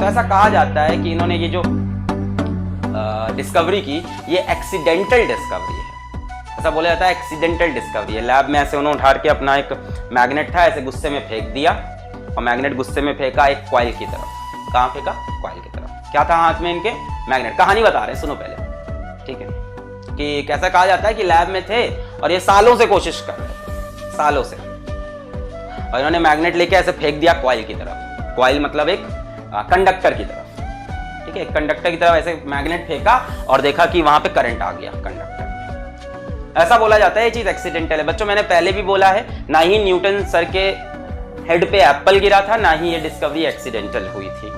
तो ऐसा कहा जाता है कि इन्होंने ये जो डिस्कवरी की ये एक्सीडेंटल डिस्कवरी है। ऐसा बोला जाता है एक्सीडेंटल डिस्कवरी है। लैब में ऐसे उन्होंने उठा के अपना एक मैग्नेट था ऐसे गुस्से में फेंक दिया और मैग्नेट गुस्से में फेंका एक कॉइल की तरफ। कहाँ फेंका? कॉइल की तरफ। क्या था हाथ में इनके? मैग्नेट। कहानी बता रहे हैं, सुनो पहले, ठीक है। कि कैसा कहा जाता है कि लैब में थे और ये सालों से कोशिश कर रहे थे, सालों से, और इन्होंने मैग्नेट लेके ऐसे फेंक दिया कॉइल की तरफ। कॉइल मतलब एक कंडक्टर की तरफ, ठीक है। एक कंडक्टर की तरफ ऐसे मैग्नेट फेंका और देखा कि वहां पे करंट आ गया कंडक्टर। ऐसा बोला जाता है ये चीज एक्सीडेंटल है। बच्चों मैंने पहले भी बोला है, ना ही न्यूटन सर के हेड पे एप्पल गिरा था, ना ही ये डिस्कवरी एक्सीडेंटल हुई थी,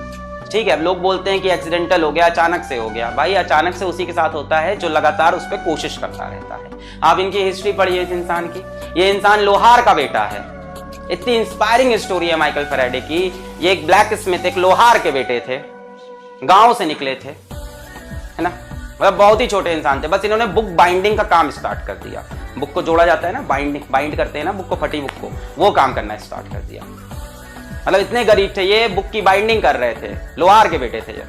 ठीक है। अब लोग बोलते हैं कि एक्सीडेंटल हो गया, अचानक से हो गया। भाई अचानक से उसी के साथ होता है जो लगातार उस पर कोशिश करता रहता है। आप इनकी हिस्ट्री पढ़िए इस इंसान की। ये इंसान लोहार का बेटा है। इतनी इंस्पायरिंग स्टोरी है माइकल फैराडे की। ये एक ब्लैक स्मिथ, एक लोहार के बेटे थे, गांव से निकले थे, है ना। मतलब बहुत ही छोटे इंसान थे। बस इन्होंने बुक बाइंडिंग का काम स्टार्ट कर दिया। बुक को जोड़ा जाता है ना, बाइंड करते हैं ना बुक को, फटी बुक को, वो काम करना स्टार्ट कर दिया। मतलब इतने गरीब थे ये, बुक की बाइंडिंग कर रहे थे, लोहार के बेटे थे ये।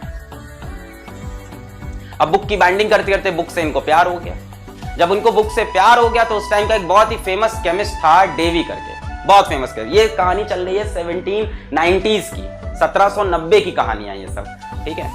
अब बुक की बाइंडिंग करते करते बुक से इनको प्यार हो गया। जब उनको बुक से प्यार हो गया तो उस टाइम का एक बहुत ही फेमस केमिस्ट था डेवी करके, बहुत फेमस केमिस्ट। ये कहानी चल रही है 1790s की, 1790 की कहानियां ये सब, ठीक है।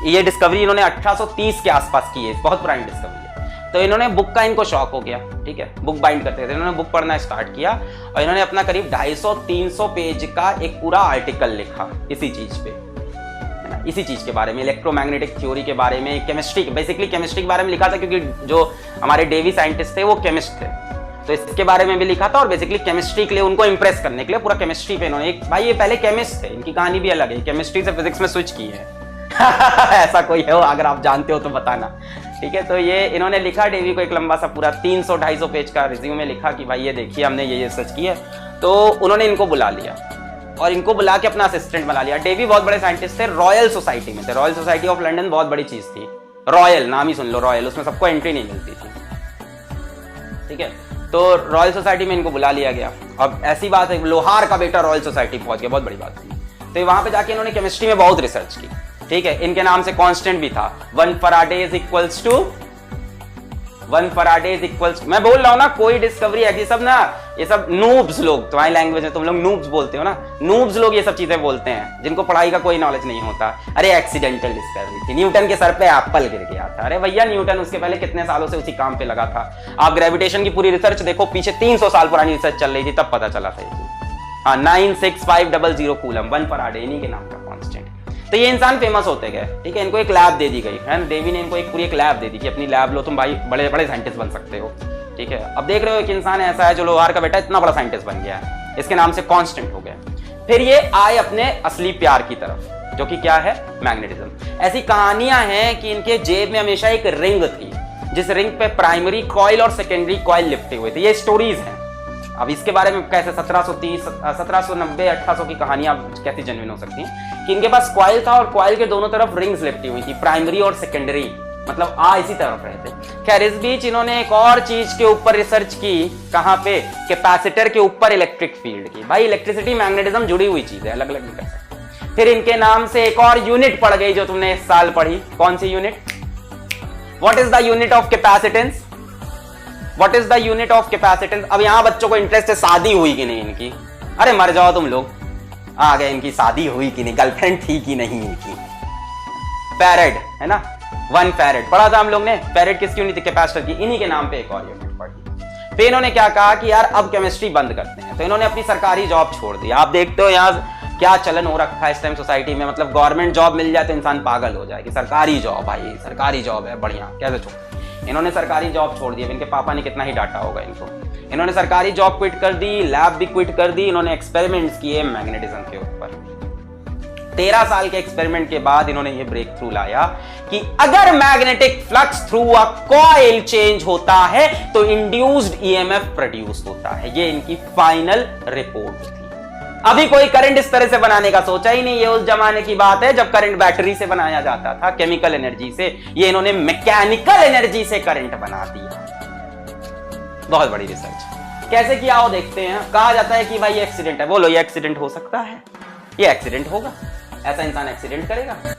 ये डिस्कवरी इन्होंने 1830 के आसपास की है, बहुत पुरानी डिस्कवरी है। तो इन्होंने बुक का इनको शौक हो गया, ठीक है। बुक बाइंड करते थे, इन्होंने बुक पढ़ना स्टार्ट किया और इन्होंने अपना करीब 250-300 पेज का एक पूरा आर्टिकल लिखा इसी चीज पे, है ना। इसी चीज के बारे में, इलेक्ट्रोमैग्नेटिक थ्योरी के बारे में, केमिस्ट्री, बेसिकली केमिस्ट्री के बारे में लिखा था, क्योंकि जो हमारे डेवी साइंटिस्ट थे वो केमिस्ट थे, तो इसके बारे में भी लिखा था। और बेसिकली केमिस्ट्री के लिए, उनको इंप्रेस करने के लिए पूरा केमिस्ट्री पे इन्होंने, भाई ये पहले केमिस्ट थे, इनकी कहानी भी अलग है, केमिस्ट्री से फिजिक्स में स्विच की है। ऐसा कोई है अगर आप जानते हो तो बताना, ठीक है। तो ये इन्होंने लिखा डेवी को, एक लंबा सा पूरा 300-250 पेज का रिज्यूमे लिखा कि भाई ये देखिए हमने ये सर्च किया है। तो उन्होंने इनको बुला लिया और इनको बुला के अपना असिस्टेंट बना लिया। डेवी बहुत बड़े साइंटिस्ट थे, रॉयल सोसाइटी में थे। रॉयल सोसाइटी ऑफ लंदन बहुत बड़ी चीज थी। रॉयल नाम ही सुन लो, रॉयल, उसमें सबको एंट्री नहीं मिलती थी, ठीक है। तो रॉयल सोसाइटी में इनको बुला लिया गया। अब ऐसी बात है, लोहार का बेटा रॉयल सोसाइटी पहुंच गया, बहुत बड़ी बात थी। तो वहां पे जाके इन्होंने केमिस्ट्री में बहुत रिसर्च की, ठीक है। इनके नाम से कांस्टेंट भी था, 1 फैराडे इज इक्वल्स टू, मैं बोल रहा हूं ना, कोई डिस्कवरी है, सब ना, ये सब नूब्स लोग, तुम्हारी लैंग्वेज में तुम लोग नूब्स बोलते हो ना, नूब्स लोग ये सब चीजें बोलते हैं, जिनको पढ़ाई का कोई नॉलेज नहीं होता। अरे एक्सीडेंटल डिस्कवरी थी, न्यूटन के सर पे एप्पल गिर गया था। अरे भैया न्यूटन उसके पहले कितने सालों से उसी काम पे लगा था। आप ग्रेविटेशन की पूरी रिसर्च देखो, पीछे 300 साल पुरानी रिसर्च चल रही थी, तब पता चला था ये। हाँ, 96500 कूलम, 1 फैराडे इन्हीं के नाम का कांस्टेंट। तो ये इंसान फेमस होते गए, ठीक है। इनको एक लैब दे दी गई, है ना, डेवी ने इनको एक पूरी एक लैब दे दी कि अपनी लैब लो, तुम भाई बड़े बड़े साइंटिस्ट बन सकते हो, ठीक है। अब देख रहे हो एक इंसान ऐसा है जो लोहार का बेटा इतना बड़ा साइंटिस्ट बन गया है, इसके नाम से कांस्टेंट हो गया। फिर ये आए अपने असली प्यार की तरफ, जो कि क्या है? मैग्नेटिज्म। ऐसी कहानियां हैं कि इनके जेब में हमेशा एक रिंग थी, जिस रिंग पे प्राइमरी कॉइल और सेकेंडरी कॉइल लिपटे हुए थे। ये स्टोरीज हैं। अब इसके बारे में कैसे 1730, 1790, 1800 की कहानियां कैसी जेन्युइन हो सकती हैं कि इनके पास कॉइल था और कॉइल के दोनों तरफ रिंग्स लिपटी हुई थी, प्राइमरी और सेकेंडरी, मतलब इसी तरफ रहते। खैर इस बीच इन्होंने एक और चीज के ऊपर रिसर्च की, कहां पे? कैपेसिटर के ऊपर इलेक्ट्रिक फील्ड की। भाई इलेक्ट्रिसिटी मैग्नेटिज्म जुड़ी हुई चीज है, अलग अलग नहीं कर सकते। फिर इनके नाम से एक और यूनिट पड़ गई जो तुमने इस साल पढ़ी। कौन सी unit? What is the unit of capacitance? What is the unit of capacitance? अब यहां बच्चों को इंटरेस्ट है शादी हुई कि नहीं इनकी। अरे मर जाओ तुम लोग, आ गए, इनकी शादी हुई कि नहीं, गर्लफ्रेंड थी कि नहीं इनकी। फैरेड, है ना, 1 फैरेड पढ़ा था हम लोग ने। फैरेड किसकी यूनिट थी? कैपेसिटर की। इन्हीं के नाम पे एक और यूनिट पढ़ी। फिर इन्होंने क्या कहा कि यार अब केमिस्ट्री बंद करते हैं, तो इन्होंने अपनी सरकारी जॉब छोड़ दी। आप देखते हो यहाँ क्या चलन हो रखा है इस टाइम सोसाइटी में, मतलब गवर्नमेंट जॉब मिल जाए तो इंसान पागल हो जाए कि सरकारी जॉब, भाई सरकारी जॉब है बढ़िया, कैसे छोड़। इन्होंने सरकारी जॉब छोड़ दी। इनके पापा ने कितना ही डांटा होगा इनको। इन्होंने सरकारी जॉब क्विट कर दी, लैब भी क्विट कर दी। इन्होंने एक्सपेरिमेंट्स किए मैग्नेटिज्म के ऊपर। 13 साल के एक्सपेरिमेंट के बाद इन्होंने ये ब्रेक थ्रू लाया कि अगर magnetic flux through a coil change होता है तो इंड्यूस्ड ईएमएफ प्रोड्यूस होता है। ये इनकी फाइनल रिपोर्ट थी। अभी कोई करंट इस तरह से बनाने का सोचा ही नहीं। ये उस जमाने की बात है जब करंट बैटरी से बनाया जाता था, केमिकल एनर्जी से। ये इन्होंने मैकेनिकल एनर्जी से करंट बना दिया। बहुत बड़ी रिसर्च। कैसे किया हो देखते हैं। कहा जाता है कि भाई ये एक्सीडेंट है। बोलो ये एक्सीडेंट हो सकता है? ये एक्सीडेंट होगा। ऐसा इंसान एक्सीडेंट करेगा?